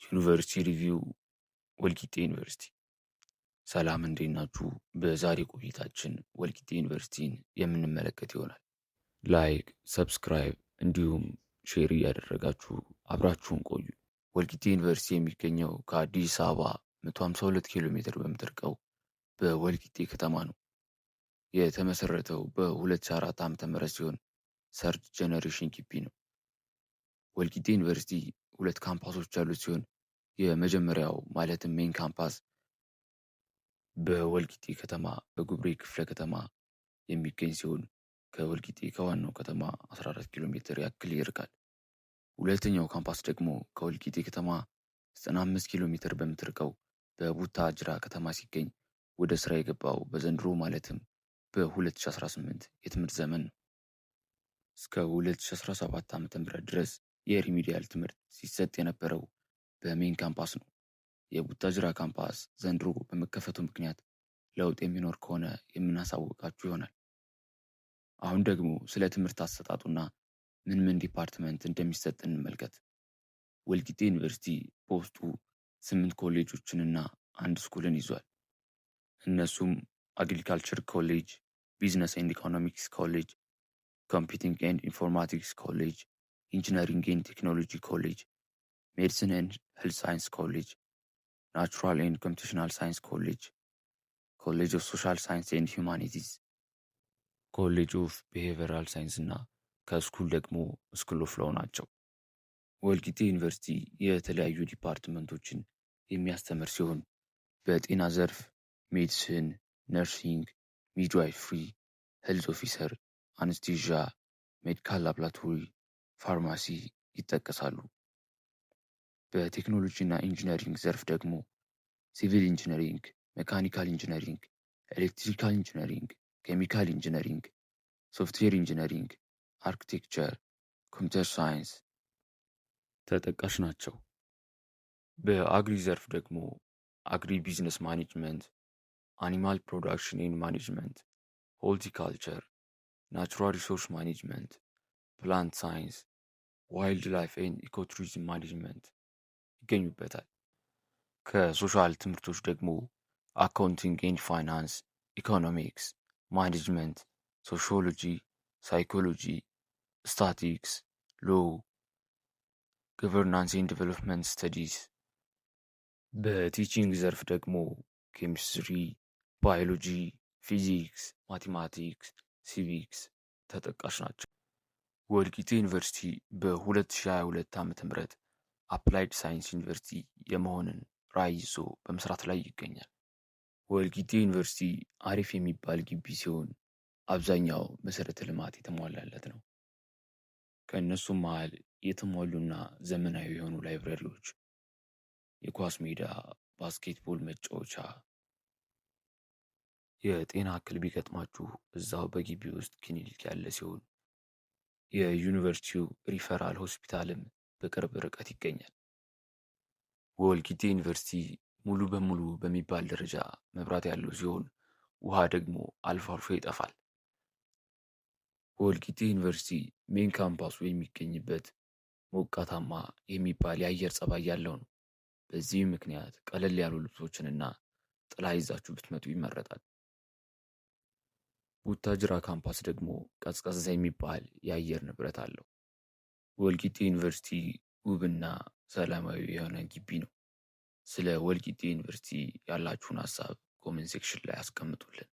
ዩኒቨርሲቲ ሪቪው ወልቂጤ ዩኒቨርሲቲ። ሰላም እንዴት ናችሁ? በዛሬ ቆይታችን ወልቂጤ ዩኒቨርሲቲን የምንመለከት ይሆናል። ላይክ፣ ሰብስክራይብ እንዲሁም ሼር እያደረጋችሁ አብራችሁን ቆዩ። ወልቂጤ ዩኒቨርሲቲ የሚገኘው ከአዲስ አበባ 152 ኪሎ ሜትር በምትርቀው በወልቂጤ ከተማ ነው። የተመሰረተው በ2004 ዓ.ም ሲሆን ሰርድ ጀነሬሽን ግቢ ነው። ወልቂጤ ዩኒቨርሲቲ ሁለት ካምፓሶች ያሉት ሲሆን የመጀመሪያው ማለትም ሜን ካምፓስ በወልቂጤ ከተማ በጉብሬ ክፍለ ከተማ የሚገኝ ሲሆን ከወልቂጤ ከዋናው ከተማ 14 ኪሎ ሜትር ያክል ይርቃል። ሁለተኛው ካምፓስ ደግሞ ከወልቂጤ ከተማ 95 ኪሎ ሜትር በምትርቀው በቡታጅራ ከተማ ሲገኝ ወደ ስራ የገባው በዘንድሮ ማለትም በ2018 የትምህርት ዘመን ነው። እስከ 2017 ዓ.ም ድረስ የሪሚዲያል ትምህርት ሲሰጥ የነበረው በሜን ካምፓስ ነው። የቡታጅራ ካምፓስ ዘንድሮ በመከፈቱ ምክንያት ለውጥ የሚኖር ከሆነ የምናሳውቃችሁ ይሆናል። አሁን ደግሞ ስለ ትምህርት አሰጣጡና ምን ምን ዲፓርትመንት እንደሚሰጥ እንመልከት። ወልቂጤ ዩኒቨርሲቲ በውስጡ 8 ኮሌጆችንና አንድ ስኩልን ይዟል። እነሱም አግሪካልቸር ኮሌጅ፣ ቢዝነስ ኤንድ ኢኮኖሚክስ ኮሌጅ፣ ኮምፒውቲንግ ኤንድ ኢንፎርማቲክስ ኮሌጅ፣ ኢንጂነሪንግ ኤንድ ቴክኖሎጂ ኮሌጅ፣ ሜዲሲን ኤንድ ሄልት ሳይንስ ኮሌጅ፣ ናቹራል ኤንድ ኮምፒውቴሽናል ሳይንስ ኮሌጅ፣ ኮሌጅ ኦፍ ሶሻል ሳይንስ ኤንድ ሂውማኒቲስ፣ ኮሌጅ ኦፍ ቢሄቪየራል ሳይንስ እና ከስኩል ደግሞ ስኩል ኦፍ ሎው ናቸው። ወልቂጤ ዩኒቨርሲቲ የተለያዩ ዲፓርትመንቶችን የሚያስተምር ሲሆን በጤና ዘርፍ ሜዲሲን፣ ነርሲንግ፣ ሚድዋይፍሪ፣ ሄልዝ ኦፊሰር፣ አንስቴዣ፣ ሜዲካል ላብራቶሪ፣ ፋርማሲ ይጠቀሳሉ። በቴክኖሎጂ እና ኢንጂነሪንግ ዘርፍ ደግሞ ሲቪል ኢንጂነሪንግ፣ ሜካኒካል ኢንጂነሪንግ፣ ኤሌክትሪካል ኢንጂነሪንግ፣ ኬሚካል ኢንጂነሪንግ፣ ሶፍትዌር ኢንጂነሪንግ፣ አርኪቴክቸር፣ ኮምፒውተር ሳይንስ ተጠቃሽ ናቸው። በአግሪ ዘርፍ ደግሞ አግሪ ቢዝነስ ማኔጅመንት፣ አኒማል ፕሮዳክሽን ኤንድ ማኔጅመንት፣ ሆርቲካልቸር፣ ናቹራል ሪሶርስ ማኔጅመንት፣ ፕላንት ሳይንስ፣ ዋይልድ ላይፍ ኤንድ ኢኮቱሪዝም ማኔጅመንት ይገኙበታል። ከሶሻል ትምህርቶች ደግሞ አካውንቲንግ ኤንድ ፋይናንስ፣ ኢኮኖሚክስ፣ ማኔጅመንት፣ ሶሺዮሎጂ፣ ሳይኮሎጂ፣ ስታቲክስ፣ ሎው፣ ገቨርናንስ ኤንድ ዴቨሎፕመንት ስተዲስ። በቲቺንግ ዘርፍ ደግሞ ኬሚስትሪ፣ ባዮሎጂ፣ ፊዚክስ፣ ማቴማቲክስ፣ ሲቪክስ ተጠቃሽ ናቸው። ወልቂጤ ዩኒቨርሲቲ በ2022 ዓ.ም አፕላይድ ሳይንስ ዩኒቨርሲቲ የመሆንን ራዕይ ይዞ በመስራት ላይ ይገኛል። ወልቂጤ ዩኒቨርሲቲ አሪፍ የሚባል ግቢ ሲሆን አብዛኛው መሰረተ ልማት የተሟላለት ነው። ከእነሱም መሃል የተሟሉና ዘመናዊ የሆኑ ላይብረሪዎች፣ የኳስ ሜዳ፣ ባስኬትቦል መጫወቻ፣ የጤና እክል ቢገጥማችሁ እዛው በግቢ ውስጥ ክሊኒክ ያለ ሲሆን የዩኒቨርሲቲው ሪፈራል ሆስፒታልም በቅርብ ርቀት ይገኛል። ወልቂጤ ዩኒቨርሲቲ ሙሉ በሙሉ በሚባል ደረጃ መብራት ያለው ሲሆን ውሃ ደግሞ አልፎ አልፎ ይጠፋል። ወልቂጤ ዩኒቨርሲቲ ሜን ካምፓሱ የሚገኝበት ሞቃታማ የሚባል የአየር ጸባይ ያለው ነው። በዚህም ምክንያት ቀለል ያሉ ልብሶችንና ጥላ ይዛችሁ ብትመጡ ይመረጣል። ቡታጅራ ካምፓስ ደግሞ ቀዝቀዝ የሚባል የአየር ንብረት አለው። ወልቂጤ ዩኒቨርሲቲ ውብና ሰላማዊ የሆነ ግቢ ነው። ስለ ወልቂጤ ዩኒቨርሲቲ ያላችሁን ሀሳብ ኮሜንት ሴክሽን ላይ አስቀምጡልን።